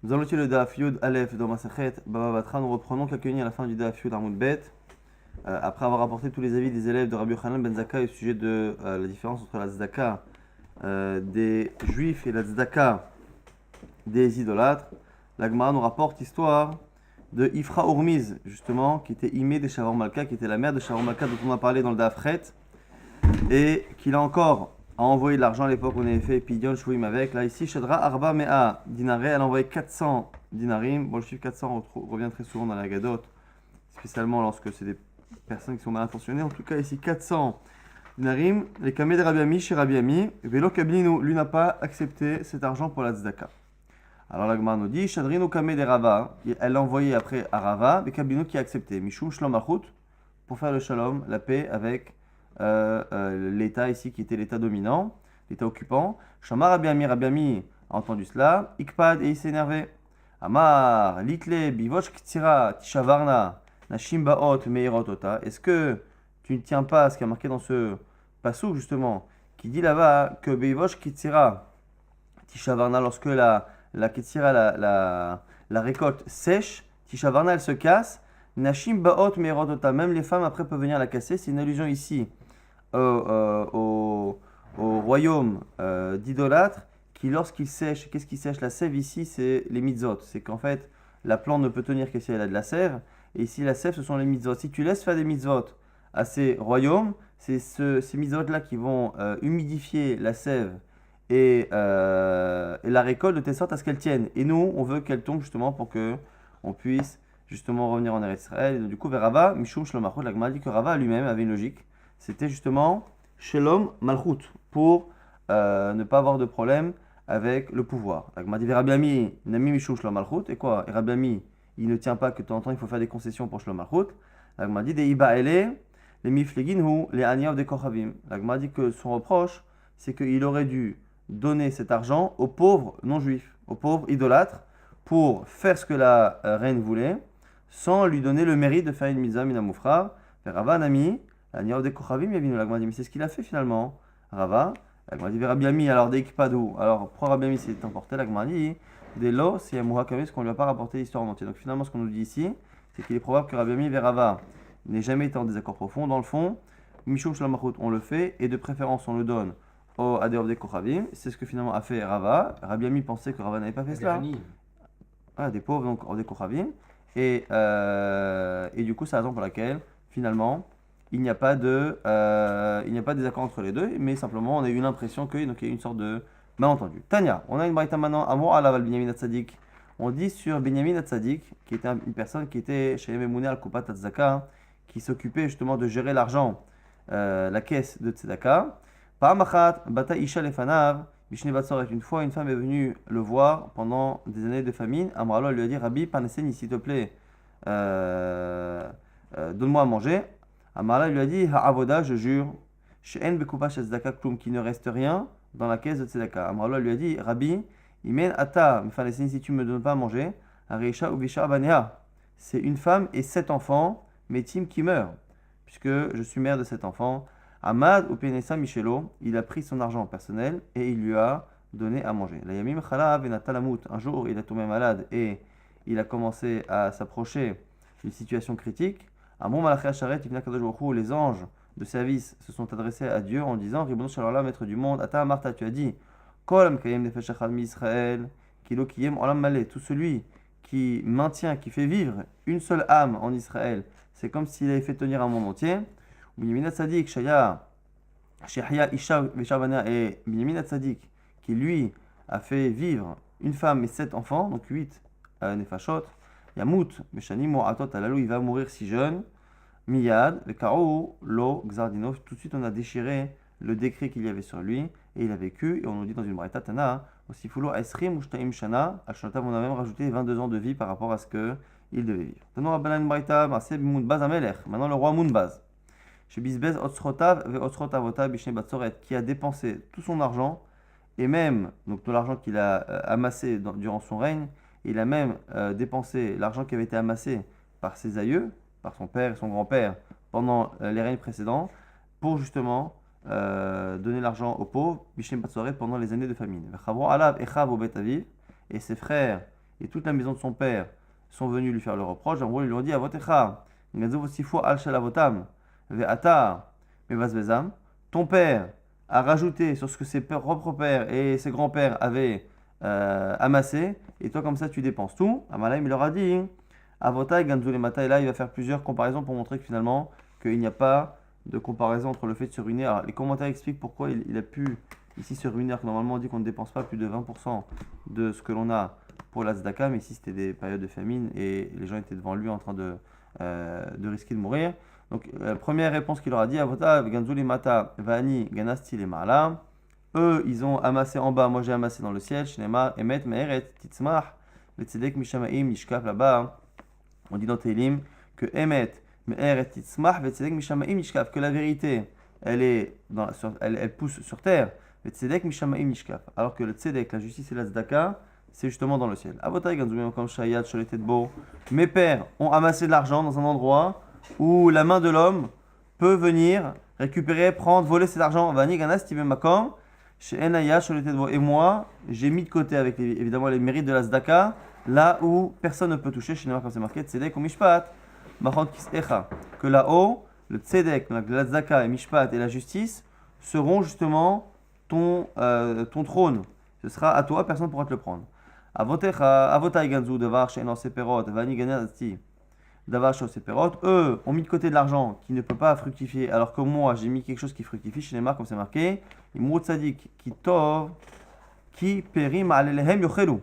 Nous allons utiliser le Daf Yud Aleph dans Masachet Baba Batra. Nous reprenons quelques lignes à la fin du Daf Yud Amud Bet. Après avoir apporté tous les avis des élèves de Rabbi Yochanan Ben Zakkai au sujet de la différence entre la tzedaka des juifs et la tzedaka des idolâtres, la Gemara nous rapporte l'histoire de Ifra Urmiz, justement, qui était Imé de Shavar Malka, qui était la mère de Shavar Malka dont on a parlé dans le Daf Chet, et qu'il a encore envoyé de l'argent à l'époque où on avait fait Pidyon Shvuim avec. Là, ici, Shadra Arba Mea Dinare, elle a envoyé 400 dinarim. Bon, le chiffre 400 revient très souvent dans la Gadot, spécialement lorsque c'est des personnes qui sont mal intentionnées. En tout cas, ici, 400 dinarim. Les kameh de Rabbi Ami chez Rabbi Ami. Velo Kablinu, lui n'a pas accepté cet argent pour la tzedaka. Alors la Gemara nous dit, Shadrino kameh de Rava, elle l'a envoyé après à Rava, mais Kablinu qui a accepté. Mishum Shlom Achut, pour faire le shalom, la paix avec l'État ici qui était l'État dominant, l'État occupant. Shamar Rabbi Ami a entendu cela, Ikpad et il s'est énervé. Amar, Litle, Bivosh Ktira, Tishavarna, Nashim Baot, Meirotota. Est-ce que tu ne tiens pas à ce qui est marqué dans ce passage justement, qui dit là-bas que Bivosh Ktira, Tishavarna, lorsque la Ktira, la récolte sèche, Tishavarna elle se casse, Nashim Baot, Meirotota, même les femmes après peuvent venir la casser. C'est une allusion ici au royaume d'idolâtres qui, lorsqu'il sèche, qu'est-ce qui sèche? La sève ici, c'est les mitzvot. C'est qu'en fait, la plante ne peut tenir que si elle a de la sève. Et ici, la sève, ce sont les mitzvot. Si tu laisses faire des mitzvot à ces royaumes, c'est ces mitzvot-là qui vont humidifier la sève et la récolte de telle sorte à ce qu'elle tienne. Et nous, on veut qu'elle tombe justement pour que on puisse justement revenir en Eretz Israël. Et donc, du coup, vers Rava, Mishum Shlom Malchut, la Gemara dit que Rava lui-même avait une logique. C'était justement Shalom Malchut, pour ne pas avoir de problème avec le pouvoir. La Gemara dit vers Rabbi Ami, Nami Mishum Shlom Malchut, et quoi? Et Rabbi Ami, il ne tient pas que de temps en temps il faut faire des concessions pour Shlom Malchut. La Gemara dit, Deiba Ele, les Miflegin Hu, les Aniyav de Kochavim. La Gemara dit que son reproche, c'est qu'il aurait dû donner cet argent aux pauvres non-juifs, aux pauvres idolâtres, pour faire ce que la reine voulait, sans lui donner le mérite de faire une mitzvah minamoufra. Rava Nami, la Niav de Kochavim Yavinu, la Gemara dit, mais c'est ce qu'il a fait finalement. Rava, la Gemara dit, Rabbi Ami, alors d'Ekpadou, alors pourquoi Rabbi Ami s'est emporté? La Gemara dit, des lots, c'est Yamouha Kaveh, ce qu'on lui a pas rapporté l'histoire en entier. Donc finalement, ce qu'on nous dit ici, c'est qu'il est probable que Rabbi Ami et Rava n'aient jamais été en désaccord profond. Dans le fond, Mishum Shlamachut, on le fait, et de préférence, on le donne au Adeov de Kochavim. C'est ce que finalement a fait Rava. Rabbi Ami pensait que Rava n'avait pas fait cela. Ah, des pauvres, donc au Dekochavim. Et du coup, c'est la raison pour laquelle, finalement, il n'y a pas de désaccord entre les deux, mais simplement, on a eu l'impression qu'il y a une sorte de malentendu. Tania, on a une braïta maintenant, Amour Alaval Binyamin Hatzadik. On dit sur Binyamin Hatzadik, qui était une personne qui était chez Memoune al-Kupat Tzedaka, qui s'occupait justement de gérer l'argent, la caisse de Tzedaka. Pa'amachat, Bata Isha Lefanav, Bishne Batsoret, une fois, une femme est venue le voir pendant des années de famine. Amralo lui a dit, Rabbi, Parneseni, s'il te plaît, donne-moi à manger. Amrala lui a dit, Ha'avoda, je jure, She'en Bekupa Tzedaka Klum, qui ne reste rien dans la caisse de Tzedaka. Amralo lui a dit, Rabbi, Imen Ata, Parneseni, si tu ne me donnes pas à manger, Areisha Ubisha Abanea, c'est une femme et 7 enfants, Metim, qui meurent, puisque je suis mère de 7 enfants. Amad ou Penessa Michelo, il a pris son argent personnel et il lui a donné à manger. La Yamim Khalav et Natalamut, un jour il est tombé malade et il a commencé à s'approcher d'une situation critique. Amon Malachi Sharet, les anges de service se sont adressés à Dieu en disant, Ribono Shalala, maître du monde, Ata Marta, tu as dit, Kol Mkayem Nefesh Echad Mi Israël, Kilo Kiyem Olam Malé, tout celui qui maintient, qui fait vivre une seule âme en Israël, c'est comme s'il avait fait tenir un monde entier. Binyamin Hatzadik, Shehya Isha Veshavana, et Binyamin Hatzadik, qui lui a fait vivre une femme et 7 enfants, donc 8 Nefashot, Yamut, Beshani Moatot Alalou, il va mourir si jeune, Miyad, Vekaro, Lo, Gzardinov, tout de suite on a déchiré le décret qu'il y avait sur lui, et il a vécu, et on nous dit dans une Braïta Tana, aussi Fulo Esrim Ushtaim Shana, Al-Shanatam, on a même rajouté 22 ans de vie par rapport à ce qu'il devait vivre. Tanou Rabbanan Braïta, Maseh Mounbaz Amelech, maintenant le roi Mounbaz. Chez Bisbez Otsrotav ve Otsrotavota Bishne Batsoret, qui a dépensé tout son argent, et même donc tout l'argent qu'il a amassé durant son règne, il a même dépensé l'argent qui avait été amassé par ses aïeux, par son père et son grand-père, pendant les règnes précédents, pour justement donner l'argent aux pauvres, Bishne Batsoret, pendant les années de famine. Alav Echav au Bet Aviv, et ses frères et toute la maison de son père sont venus lui faire le reproche. En gros, ils lui ont dit Avotecha, al shalavotam, ve'ata, mevazvezam. Ton père a rajouté sur ce que ses propres pères et ses grands-pères avaient amassé, et toi, comme ça, tu dépenses tout. Amalaim, il leur a dit Avota et Ganzou les Mata, et là, il va faire plusieurs comparaisons pour montrer que finalement, qu'il n'y a pas de comparaison entre le fait de se ruiner. Alors, les commentaires expliquent pourquoi il a pu ici se ruiner, alors que normalement on dit qu'on ne dépense pas plus de 20% de ce que l'on a pour la tzedaka, mais ici c'était des périodes de famine et les gens étaient devant lui en train de risquer de mourir. Donc, première réponse qu'il leur a dit Avota, Ganzuli Mata, Vani, Ganasti, les Ma'ala. Eux, ils ont amassé en bas, moi j'ai amassé dans le ciel. Shnema, Emet, Me'eret, Titzmach, Vetzedek, Mishamaim, Nishkaf là-bas. On dit dans Télim que Emet, Me'eret, Titzmach, Vetzedek, Mishamaim, Nishkaf, que la vérité, elle pousse sur terre. Vetzedek, Mishamaim, Nishkaf. Alors que le Tzedek, la justice et la Tzedaka, c'est justement dans le ciel. Avota, Ganzuli, comme Shayat, Sholetet Bo. Mes pères ont amassé de l'argent dans un endroit où la main de l'homme peut venir récupérer, prendre, voler cet argent. Vani, Ganas, Tibem, Makom. Chez Enaya, et moi, j'ai mis de côté avec évidemment les mérites de la Zdaka, là où personne ne peut toucher, chez Neymar, comme c'est marqué, Tzedek ou Mishpat, Machon Kisecha, que là-haut, le Tzedek, la Zdaka et Mishpat et la justice seront justement ton trône. Ce sera à toi, personne ne pourra te le prendre. Avotai Ganzu, Devar, Shenon Seperot, Vani Ganasti, Davar Shos Seperot, eux ont mis de côté de l'argent qui ne peut pas fructifier, alors que moi j'ai mis quelque chose qui fructifie, chez Neymar, comme c'est marqué. Imrut Tzadik qui tov, qui périm alelehem yochelu.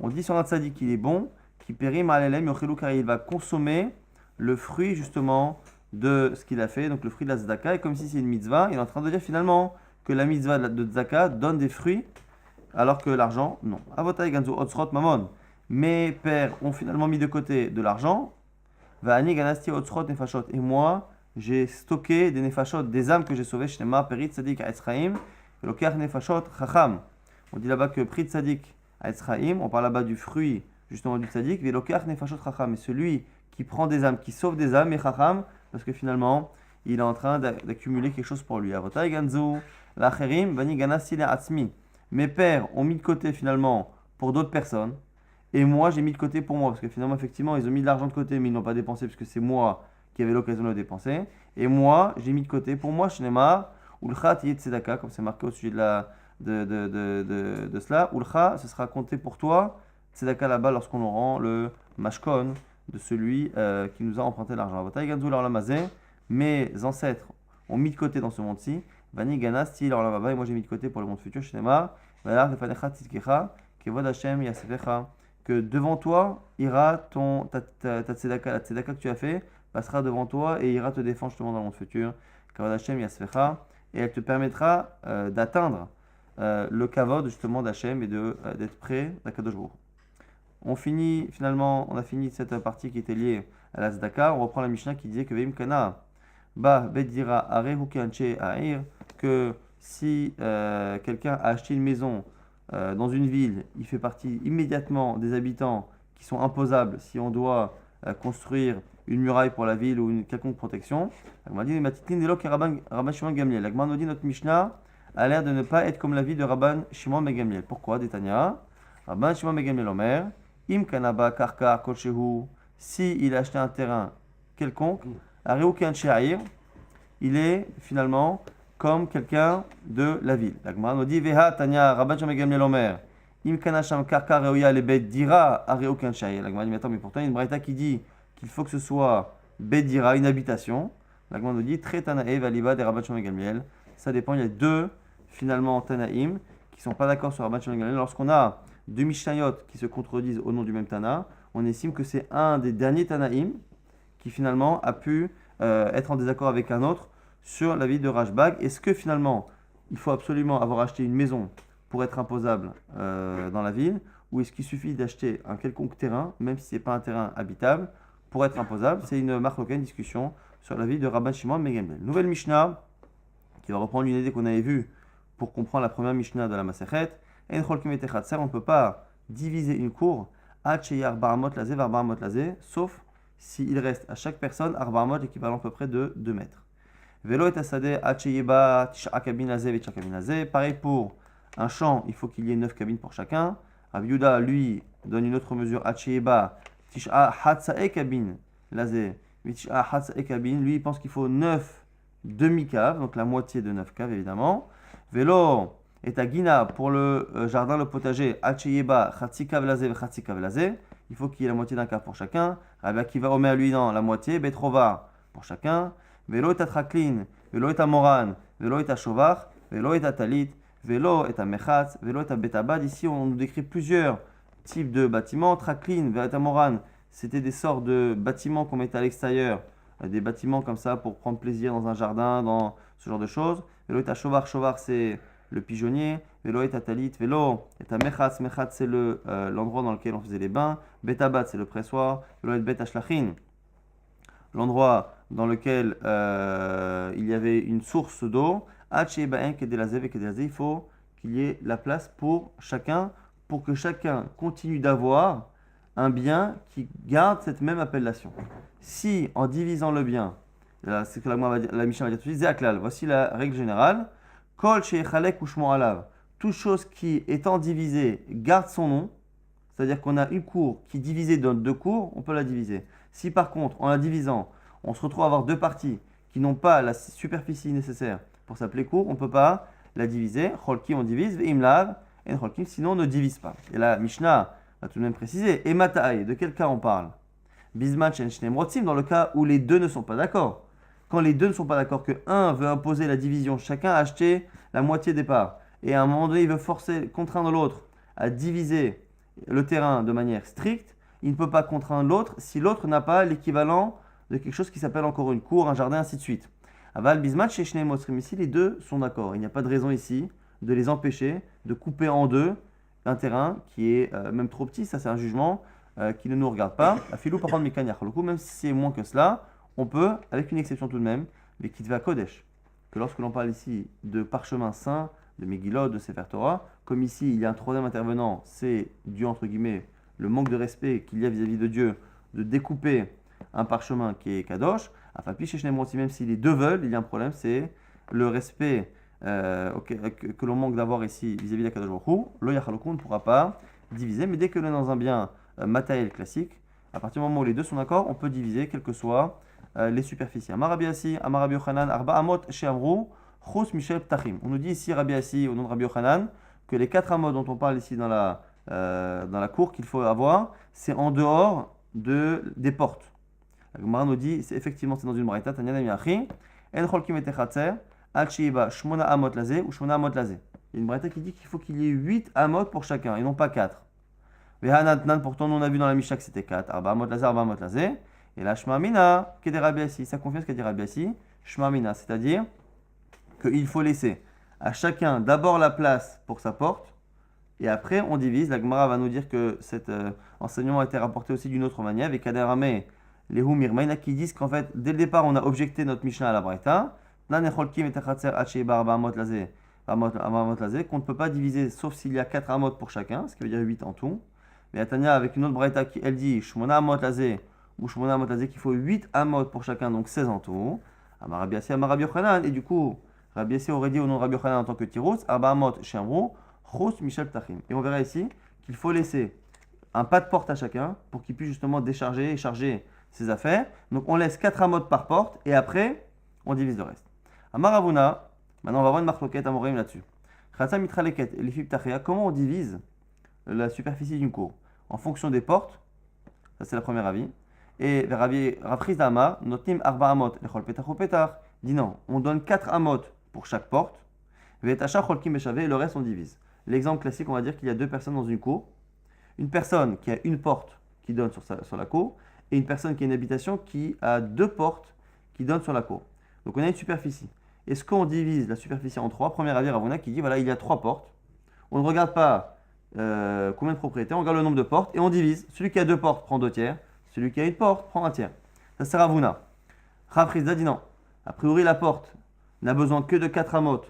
On dit sur un tzadik qu'il est bon, qui périm alelehem yochelu, car il va consommer le fruit justement de ce qu'il a fait, donc le fruit de la tzedaka. Et comme si c'est une mitzvah, il est en train de dire finalement que la mitzvah de tzedaka donne des fruits, alors que l'argent, non. Avotai ganzu otsrot mamon. Mes pères ont finalement mis de côté de l'argent. Va'ani ganasti otsrot nefashot. Et moi, j'ai stocké des nefashot, des âmes que j'ai sauvées. Shnema perit tzadik ha'etzraim, velokar nefashot chacham. On dit là-bas que prit tzadik ha'etzraim, on parle là-bas du fruit justement du tzadik, velokar nefashot chacham. Et celui qui prend des âmes, qui sauve des âmes, et chacham, parce que finalement, il est en train d'accumuler quelque chose pour lui. Avotai ganzu l'acherim, vani ganasti le'atzmi. Mes pères ont mis de côté finalement pour d'autres personnes, et moi j'ai mis de côté pour moi, parce que finalement effectivement ils ont mis de l'argent de côté mais ils n'ont pas dépensé, parce que c'est moi qui avais l'occasion de le dépenser, et moi j'ai mis de côté pour moi, Shnema, Ulcha Tiyet Tzedaka, comme c'est marqué au sujet de cela, Ulcha, ce sera compté pour toi, Tzedaka là-bas lorsqu'on rend le mashkon de celui qui nous a emprunté l'argent. Mes ancêtres ont mis de côté dans ce monde-ci, Vani Ganas, Ti, alors là-bas, et moi j'ai mis de côté pour le monde futur, Shnema, que devant toi ira ta tzedaka, la tzedaka que tu as fait, passera devant toi et ira te défendre justement dans le monde futur. Kavod Hashem Yasfecha, et elle te permettra d'atteindre le kavod justement d'Hashem et d'être prêt d'Akadosh Baruch. On a fini cette partie qui était liée à la tzedaka. On reprend la Mishnah qui disait que Veim Kana Ba Bedira Are Hukanche Air, que si quelqu'un a acheté une maison dans une ville, il fait partie immédiatement des habitants qui sont imposables si on doit construire une muraille pour la ville ou une quelconque protection. Rabban Shimon Gamliel. La Gemara nous dit notre Mishnah a l'air de ne pas être comme la vie de Rabban Shimon Ben Gamliel. Pourquoi? Détania. Rabban Shimon Ben Gamliel Omer, Im Kanaba Karkar Kolchehu, si il a acheté un terrain quelconque, Areu Kiancheair, il est finalement comme quelqu'un de la ville. La Gemara nous dit Veha Tanya Rabban Shimon Ben Gamliel Omer, Im Kanasham Karkar Reuya Lebed Dira Areu Kiancheair. La Gemara dit mais attends, mais pourtant il y a une braïta qui dit qu'il faut que ce soit Bedira, une habitation. La Gemara nous dit Tre Tanae Valiba des Rabban Shimon Ben Gamliel. Ça dépend, il y a deux finalement Tanaïm qui ne sont pas d'accord sur Rabban Shimon Ben Gamliel. Lorsqu'on a deux Mishnayot qui se contredisent au nom du même Tana, on estime que c'est un des derniers Tanaïm qui finalement a pu être en désaccord avec un autre sur la vie de Rashbag. Est-ce que finalement il faut absolument avoir acheté une maison pour être imposable dans la ville, ou est-ce qu'il suffit d'acheter un quelconque terrain, même si ce n'est pas un terrain habitable, pour être imposable? C'est une marque, une discussion sur la vie de Rabban Shimon Ben Gamliel. Nouvelle Mishnah qui va reprendre une idée qu'on avait vue pour comprendre la première Mishnah de la Masechet. On ne peut pas diviser une cour sauf s'il reste à chaque personne arba'amot, l'équivalent à peu près de 2 mètres. Pareil pour un champ, il faut qu'il y ait 9 cabines pour chacun. Rabbi Yehuda, lui, donne une autre mesure. Hacheba, Tish'a Hatsae Kabin, Lazé, Tish'a Hatsae Kabin. Lui, il pense qu'il faut 9 demi-caves, donc la moitié de 9 caves, évidemment. Vélo, et Tagina, pour le jardin, le potager, Hacheba, Chatsikav Lazé, Chatsikav Lazé. Il faut qu'il y ait la moitié d'un cave pour chacun. Rabbi Akiva Omer, lui, dans la moitié. Betrova, pour chacun. Vélo et Traklin, Vélo et Moran, Vélo et Shovar, Vélo et Talit. Vélo est à Mechatz, vélo est à Betabad. Ici, on nous décrit plusieurs types de bâtiments. Traklin, vélo est à Moran, c'était des sortes de bâtiments qu'on mettait à l'extérieur. Des bâtiments comme ça pour prendre plaisir dans un jardin, dans ce genre de choses. Vélo est à Shovar, Shovar c'est le pigeonnier. Vélo est à Talit, vélo est à Mechatz, Mechatz c'est l'endroit dans lequel on faisait les bains. Betabad c'est le pressoir. Vélo est Bet Ashlachin, l'endroit dans lequel il y avait une source d'eau. Il faut qu'il y ait la place pour chacun, pour que chacun continue d'avoir un bien qui garde cette même appellation. Si en divisant le bien, c'est que la Mishnah va dire tout de suite, Zéaklal, voici la règle générale, Kol she'echalek ushmo alav, toute chose qui étant divisée garde son nom, c'est-à-dire qu'on a une cour qui divisée donne deux cours, on peut la diviser. Si par contre, en la divisant, on se retrouve à avoir deux parties qui n'ont pas la superficie nécessaire pour s'appeler cour, on ne peut pas la diviser. Cholkim, on divise, ve'imlav, et cholkim, sinon on ne divise pas. Et la Mishnah va tout de même préciser. Et mataï, de quel cas on parle? Bisman shen shneim rotzim, dans le cas où les deux ne sont pas d'accord. Quand les deux ne sont pas d'accord, que un veut imposer la division, chacun a acheté la moitié des parts, et à un moment donné il veut contraindre l'autre à diviser le terrain de manière stricte, il ne peut pas contraindre l'autre si l'autre n'a pas l'équivalent de quelque chose qui s'appelle encore une cour, un jardin, ainsi de suite. Aval bismat chez Shnei Motzrim, ici les deux sont d'accord. Il n'y a pas de raison ici de les empêcher de couper en deux un terrain qui est même trop petit, ça c'est un jugement qui ne nous regarde pas. Afilou par contre Mikan Yachaloku, même si c'est moins que cela, on peut, avec une exception tout de même, les Kitva Kodesh, que lorsque l'on parle ici de parchemin saint, de Megillot, de Sefer Torah, comme ici il y a un troisième intervenant, c'est dû entre guillemets le manque de respect qu'il y a vis-à-vis de Dieu de découper un parchemin qui est Kadosh. Même si les deux veulent, il y a un problème, c'est le respect que l'on manque d'avoir ici vis-à-vis de Kadosh Baruch Hu. Le Yachaloku ne pourra pas diviser, mais dès que l'on est dans un bien matériel classique, à partir du moment où les deux sont d'accord, on peut diviser, quelles que soient les superficies. Amarabi Assi, Amarabi Yochanan, Arba Amot, Sheamru, Chus Michel Ptachim. On nous dit ici, Rabbi Assi, au nom de Rabbi Yochanan, que les 4 amot dont on parle ici dans la cour qu'il faut avoir, c'est en dehors des portes. La Gemara nous dit, c'est effectivement c'est dans une braïta, Tanyana Miachi, En Cholkim et Techatzer, Al Sheiba, Shmona Amot Lazé ou Shmona Amot Lazé. Il y a une braïta qui dit qu'il faut qu'il y ait 8 amot pour chacun et non pas 4. Vehanatnan, pourtant on a vu dans la Mishnah que c'était 4. Arba Amot Lazé, Arba Amot Lazé. Et là, Shma Mina, qui est des Rabbi Assi, ça confirme ce qu'a dit Rabbi Assi, Shma Mina, c'est-à-dire qu'il faut laisser à chacun d'abord la place pour sa porte, et après on divise. La Gemara va nous dire que cet enseignement a été rapporté aussi d'une autre manière, avec Kaderame, les Humirmaina, qui disent qu'en fait, dès le départ, on a objecté notre Mishnah à la Braïta, qu'on ne peut pas diviser sauf s'il y a 4 amot pour chacun, ce qui veut dire 8 en tout. Mais Atania, avec une autre Braïta, elle dit Shmona amot lazé ou Shmona amot lazé, qu'il faut 8 amot pour chacun, donc 16 en tout. Amarabi Assi, Amarabi Yochanan, et du coup, Rabbi Assi aurait dit au nom de Rabbi Yochanan en tant que Tirous, Arba amot Shemrou, Chos Michel Ptachim. Et on verra ici qu'il faut laisser un pas de porte à chacun pour qu'il puisse justement décharger et charger ses affaires. Donc on laisse 4 amot par porte et après on divise le reste. Amaravuna, maintenant on va voir une marloquette à Morim là-dessus. Khatsa mitraleket et l'ifib tachia, comment on divise la superficie d'une cour? En fonction des portes, ça c'est la première avis. Et Rav Amar, notim arba amot, lechol petach ou petach, dit non, on donne 4 amot pour chaque porte, ve'etacha cholkim beshavé, et le reste on divise. L'exemple classique, on va dire qu'il y a deux personnes dans une cour. Une personne qui a une porte qui donne sur la cour, et une personne qui a une habitation qui a 2 portes qui donnent sur la cour. Donc on a une superficie. Est-ce qu'on divise la superficie en 3? Premier avis Ravuna qui dit voilà, il y a 3 portes. On ne regarde pas combien de propriétaires, on regarde le nombre de portes et on divise. Celui qui a 2 portes prend 2 tiers, celui qui a une porte prend 1 tiers. Ça c'est Ravuna. Rav Chizda dit non. A priori la porte n'a besoin que de 4 amot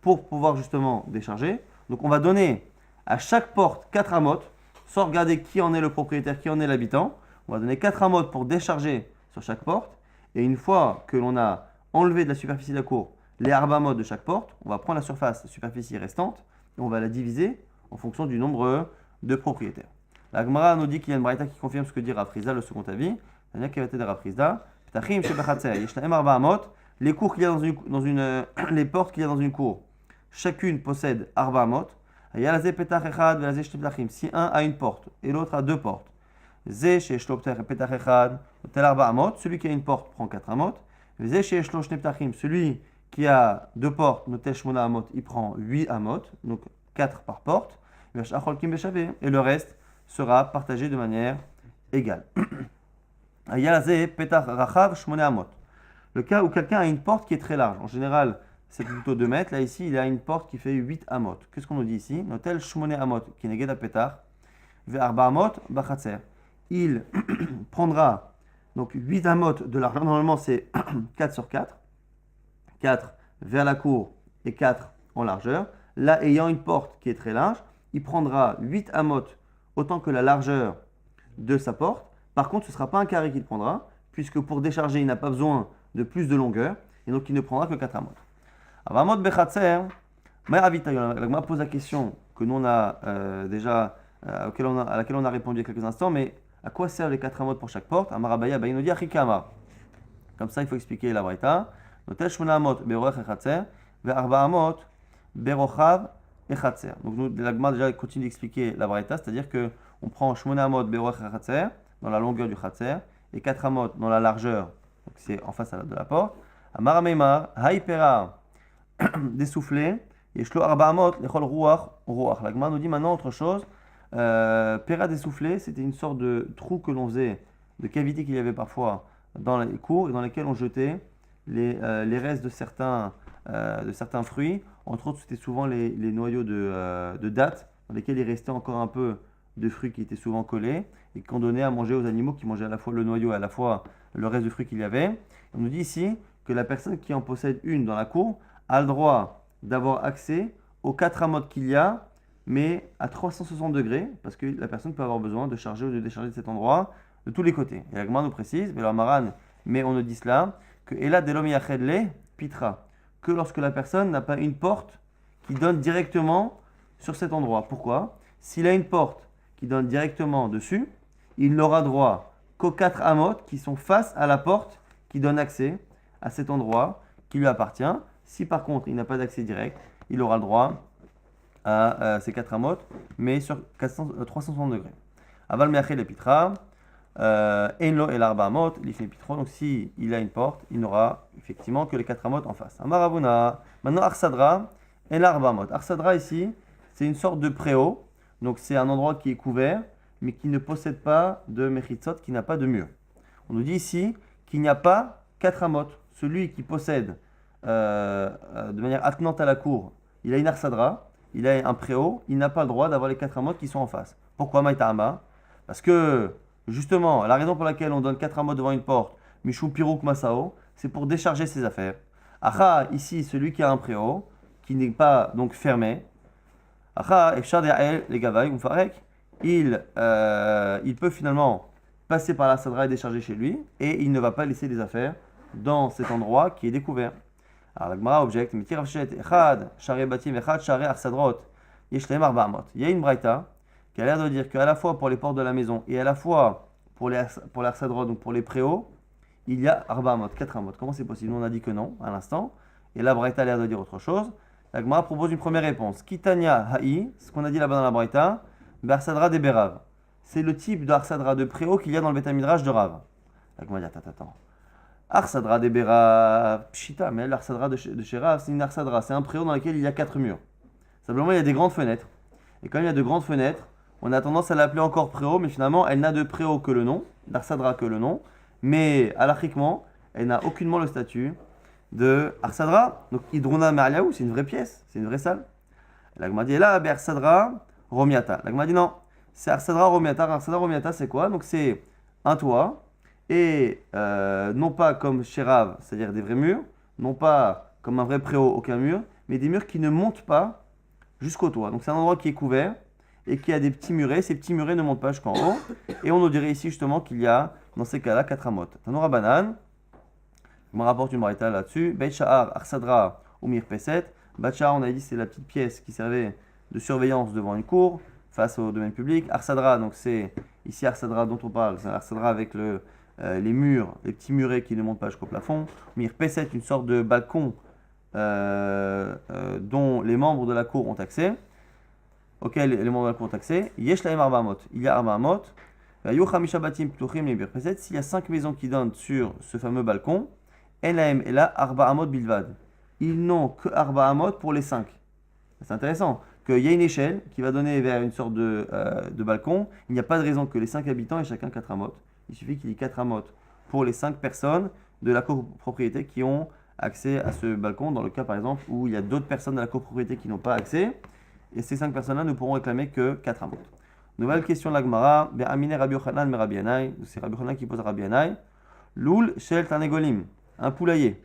pour pouvoir justement décharger. Donc on va donner à chaque porte 4 amot, sans regarder qui en est le propriétaire, qui en est l'habitant. On va donner 4 amot pour décharger sur chaque porte. Et une fois que l'on a enlevé de la superficie de la cour les arba amot de chaque porte, on va prendre la superficie restante et on va la diviser en fonction du nombre de propriétaire. La Gemara nous dit qu'il y a une braïta qui confirme ce que dit Rav Frizda, le second avis. C'est-à-dire qu'il y avait Rav Frizda. Petachim shebachatzer, yeshnaem arba amot. Les cours qu'il y a les portes qu'il y a dans une cour, chacune possède arba amot. Yalazé petach echad, velazé shte petachim. Si un a une porte et l'autre a deux portes. Zé sheshlo petach echad, tel arba amot. Celui qui a une porte prend 4 amot. Zé sheshlo shte petachim. Celui qui a deux portes, notel shmona amot, il prend 8 amot, donc 4 par porte. Et le reste sera partagé de manière égale. Le cas où quelqu'un a une porte qui est très large, en général c'est plutôt 2 mètres, là ici il a une porte qui fait 8 amot. Qu'est-ce qu'on nous dit ici? Notel shmone amot, qui n'est guéda pétar, ve arba amot bachatzer. Il prendra donc 8 amot de largeur, normalement c'est 4 sur 4, 4 vers la cour et 4 en largeur. Là ayant une porte qui est très large, il prendra 8 amot autant que la largeur de sa porte. Par contre, ce ne sera pas un carré qu'il prendra, puisque pour décharger, il n'a pas besoin de plus de longueur, et donc il ne prendra que 4 amot. Amot bechatzer, la Gemara pose la question que nous on a à laquelle on a répondu il y a quelques instants, mais à quoi servent les 4 amot pour chaque porte? Amarabaya, il nous dit Achikama. Comme ça, il faut expliquer la braïta. Notel shmona amot beroch echatzer, ve arba amot berochav echatzer. Donc nous, la Gemara déjà continue d'expliquer la braïta, c'est-à-dire que on prend shmona amot beroch echatzer dans la longueur du khatser et 4 amot dans la largeur, donc c'est en face de la porte. Amar meimar haipera des soufflets et shlo arba amot lechol ruach ruach. La Gemara nous dit maintenant autre chose. Pera des soufflets, c'était une sorte de trou que l'on faisait, de cavité qu'il y avait parfois dans les cours et dans lesquels on jetait les restes de certains fruits. Entre autres, c'était souvent les noyaux de dattes dans lesquels il restait encore un peu de fruits qui étaient souvent collés et qu'on donnait à manger aux animaux qui mangeaient à la fois le noyau et à la fois le reste de fruits qu'il y avait. On nous dit ici que la personne qui en possède une dans la cour a le droit d'avoir accès aux 4 amot qu'il y a, mais à 360 degrés, parce que la personne peut avoir besoin de charger ou de décharger de cet endroit de tous les côtés. Et la Gemara nous précise, mais on nous dit cela, que Ela delom yachedle pitra, que lorsque la personne n'a pas une porte qui donne directement sur cet endroit. Pourquoi? S'il a une porte qui donne directement dessus, il n'aura droit qu'aux 4 amot qui sont face à la porte qui donne accès à cet endroit qui lui appartient. Si par contre il n'a pas d'accès direct, il aura le droit à ces 4 amot, mais sur 360 degrés. Aval meachel le pitra, enlo el arba amot, lifne pitro. Donc si il a une porte, il n'aura effectivement que les 4 amot en face. Amaravuna. Maintenant arsadra el arba amot. Arsadra ici, c'est une sorte de préau. Donc c'est un endroit qui est couvert, mais qui ne possède pas de mechitzot, qui n'a pas de mur. On nous dit ici qu'il n'y a pas 4 amot. Celui qui possède de manière attenante à la cour, il a une arsadra, il a un préau, il n'a pas le droit d'avoir les 4 amot qui sont en face. Pourquoi Maïtahama? Parce que justement, la raison pour laquelle on donne 4 amot devant une porte, Mishum Pirouk Masao, c'est pour décharger ses affaires. Acha, ici, celui qui a un préau, qui n'est pas donc fermé, il peut finalement passer par la sadra et décharger chez lui, et il ne va pas laisser des affaires dans cet endroit qui est découvert. Alors la Gemara objecte, il y a une braïta qui a l'air de dire qu'à la fois pour les portes de la maison et à la fois pour l'arsadrot, donc pour les préaux, il y a arba amot, 4 amot. Comment c'est possible? On a dit que non à l'instant, et la braïta a l'air de dire autre chose. La Gemara propose une première réponse. Kitania ha'i, ce qu'on a dit là-bas dans la braïta, Bersadra de Berav. C'est le type d'arsadra de préau qu'il y a dans le Betamidrash de Rav. La Gemara dit attends. Arsadra de Berav, pshita, mais l'arsadra de chez Rav, c'est une arsadra, c'est un préau dans lequel il y a 4 murs. Simplement, il y a des grandes fenêtres. Et comme il y a de grandes fenêtres, on a tendance à l'appeler encore préau, mais finalement, elle n'a de préau que le nom, d'arsadra que le nom, mais halachiquement, elle n'a aucunement le statut de Arsadra. Donc Hidrona Ma'aliaou, c'est une vraie pièce, c'est une vraie salle. La Gemara dit là, Arsadra Romiata. La Gemara dit non, c'est Arsadra Romiata. Arsadra Romiata, c'est quoi? Donc c'est un toit, et non pas comme chez Rav, c'est-à-dire des vrais murs, non pas comme un vrai préau, aucun mur, mais des murs qui ne montent pas jusqu'au toit. Donc c'est un endroit qui est couvert et qui a des petits murets. Ces petits murets ne montent pas jusqu'en haut. Et on nous dirait ici justement qu'il y a, dans ces cas-là, 4 amot. Tanoura Banan. Je me rapporte une braïta là-dessus. Beit Sha'ar, Arsadra ou Mirpeset. Beit Sha'ar, on a dit, c'est la petite pièce qui servait de surveillance devant une cour. face au domaine public. Arsadra, donc c'est ici Arsadra dont on parle, c'est Arsadra avec les murs, les petits murets qui ne montent pas jusqu'au plafond. Mirpeset, une sorte de balcon dont les membres de la cour ont accès, auquel les membres de la cour ont accès. Yesh lahem arba amot, il y a arba amot. Vayu chamisha batim ptuchim le mirpeset, s'il y a 5 maisons qui donnent sur ce fameux balcon, en lahem et là arba amot bilvad. Ils n'ont que arba amot pour les 5. C'est intéressant qu'il y a une échelle qui va donner vers une sorte de balcon. Il n'y a pas de raison que les 5 habitants aient chacun 4 amotes. Il suffit qu'il y ait 4 amotes pour les 5 personnes de la copropriété qui ont accès à ce balcon, dans le cas par exemple où il y a d'autres personnes de la copropriété qui n'ont pas accès, et ces 5 personnes-là ne pourront réclamer que 4 amotes. Nouvelle question de la Gemara, Be'amine Rabbi Yochanan me Rabbi Yanai, c'est Rabbi Yochanan qui pose à Rabbi Yanai, Loul Shel Tarnegolim, un poulailler,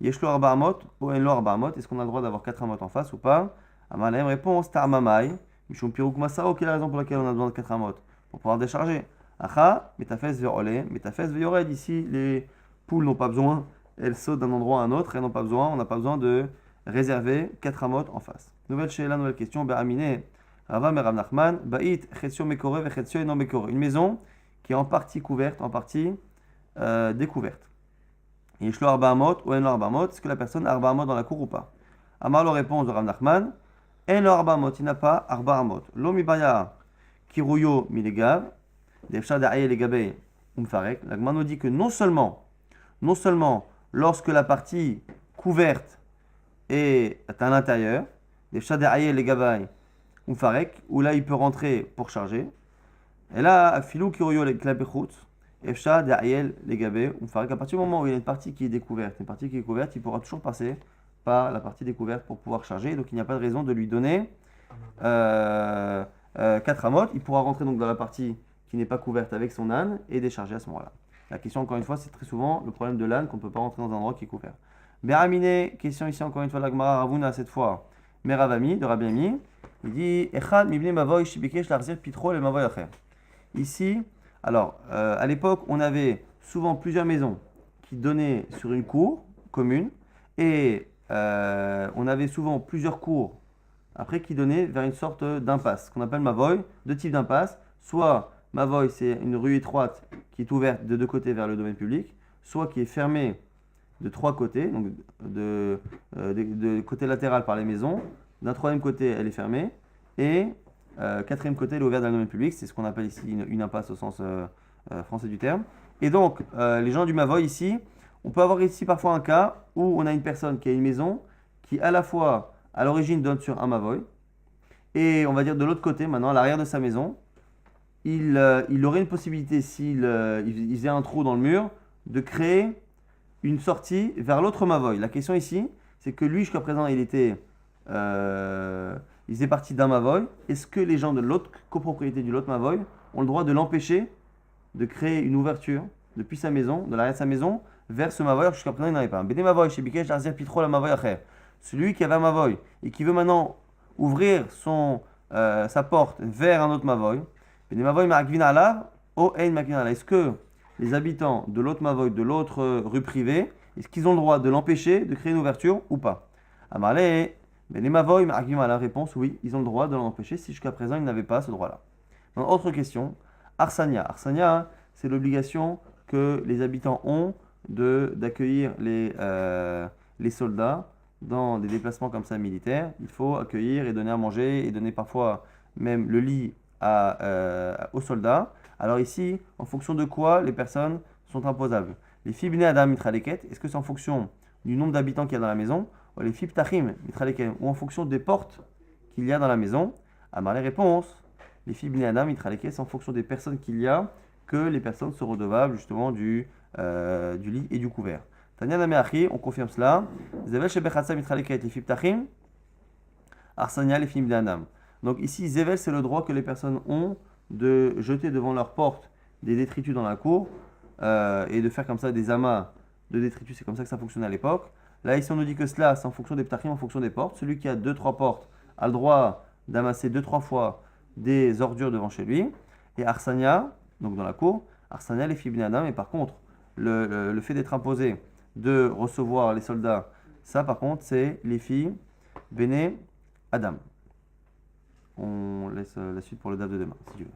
Yeshlo Arba Amot, ou Enlo Arba Amot, est-ce qu'on a le droit d'avoir 4 amotes en face ou pas? Amalaem réponse, Tarmamai, Mishum Pirouk Masao, quelle est la raison pour laquelle on a besoin de 4 amotes? Pour pouvoir décharger. Acha, Metafes Ve'ole, Metafes Ve'yored, ici les poules n'ont pas besoin, elles sautent d'un endroit à un autre, elles n'ont pas besoin, on n'a pas besoin de réserver 4 amotes en face. Nouvelle question, Be'amine, Rava Merav Nachman, Ba'it, Chetsio Mekore, Vechetsio Enon Mekore, une maison qui est en partie couverte, en partie découverte. Yeshlo Arba Amot, ou Enlo Arba Amot, est-ce que la personne a Arba Amot dans la cour ou pas? Amar, la réponse de Rav Nachman, Enlo Arba Amot, il n'a pas Arba Amot. Lo Mibaya, Kiruyo Milegav, Defsha Da'aye Legabei Umfarek. La Gemara nous dit que non seulement lorsque la partie couverte est à l'intérieur, Defsha Da'aye Legabei Umfarek, où là il peut rentrer pour charger. Et là, Filou Kiruyo Klabechut, Defsha Da'aye Legabei Umfarek. À partir du moment où il y a une partie qui est découverte, il pourra toujours passer par la partie découverte pour pouvoir charger. Donc il n'y a pas de raison de lui donner 4 amotes. Il pourra rentrer donc dans la partie qui n'est pas couverte avec son âne et décharger à ce moment-là. La question encore une fois, c'est très souvent le problème de l'âne qu'on ne peut pas rentrer dans un endroit qui est couvert. Beramine, question ici encore une fois de la Gemara Ravuna cette fois. Meravami de Rabbi Ami, il dit Echad mibne mavoy shibikesh larzir pitro le mavoy acher. Ici, alors à l'époque, on avait souvent plusieurs maisons qui donnaient sur une cour commune et on avait souvent plusieurs cours après qui donnaient vers une sorte d'impasse qu'on appelle mavoy, deux types d'impasse, soit Mavoy, c'est une rue étroite qui est ouverte de deux côtés vers le domaine public, soit qui est fermée de 3 côtés, donc de côté latéral par les maisons. D'un troisième côté, elle est fermée. Et quatrième côté, elle est ouverte dans le domaine public. C'est ce qu'on appelle ici une impasse au sens français du terme. Et donc, les gens du Mavoy ici, on peut avoir ici parfois un cas où on a une personne qui a une maison qui à la fois, à l'origine, donne sur un Mavoy. Et on va dire de l'autre côté, maintenant, à l'arrière de sa maison, il aurait une possibilité, s'il il faisait un trou dans le mur, de créer une sortie vers l'autre Mavoy. La question ici, c'est que lui, jusqu'à présent, il faisait partie d'un Mavoy. Est-ce que les gens de l'autre copropriété du l'autre Mavoy ont le droit de l'empêcher de créer une ouverture depuis sa maison, de l'arrière de sa maison, vers ce Mavoy, jusqu'à présent, il n'en avait pas. Béné Mavoy, chez Bikesh, Larzir Pitro, la Mavoy Acher. Celui qui avait un Mavoy et qui veut maintenant ouvrir sa porte vers un autre Mavoy, est-ce que les habitants de l'autre Mavoy, de l'autre rue privée, est-ce qu'ils ont le droit de l'empêcher de créer une ouverture ou pas? Amarle, les Mavoy, la réponse, oui, ils ont le droit de l'empêcher si jusqu'à présent ils n'avaient pas ce droit-là. Donc, autre question, Arsania. Arsania, c'est l'obligation que les habitants ont d'accueillir les soldats dans des déplacements comme ça militaires. Il faut accueillir et donner à manger et donner parfois même le lit aux soldats. Alors ici, en fonction de quoi les personnes sont imposables? Les filles Adam mitraleket, est-ce que c'est en fonction du nombre d'habitants qu'il y a dans la maison? Ou les filles Ptachim mitraleket, ou en fonction des portes qu'il y a dans la maison? Alors les réponses, les filles Adam mitraleket, c'est en fonction des personnes qu'il y a que les personnes sont redevables justement du lit et du couvert. Tanya Nameachi, on confirme cela. Zevel shebechatsa mitraleket, les filles Ptachim, Arsania, les filles Adam. Donc ici, Zevel, c'est le droit que les personnes ont de jeter devant leur porte des détritus dans la cour et de faire comme ça des amas de détritus. C'est comme ça que ça fonctionnait à l'époque. Là, ici, on nous dit que cela, c'est en fonction des ptachim, en fonction des portes. Celui qui a 2-3 portes a le droit d'amasser 2-3 fois des ordures devant chez lui. Et Arsania, donc dans la cour, Arsania, les filles Bnei Adam. Et par contre, le fait d'être imposé de recevoir les soldats, ça par contre, c'est les filles Bnei Adam. On laisse laisse la suite pour le DAF de demain, si tu veux.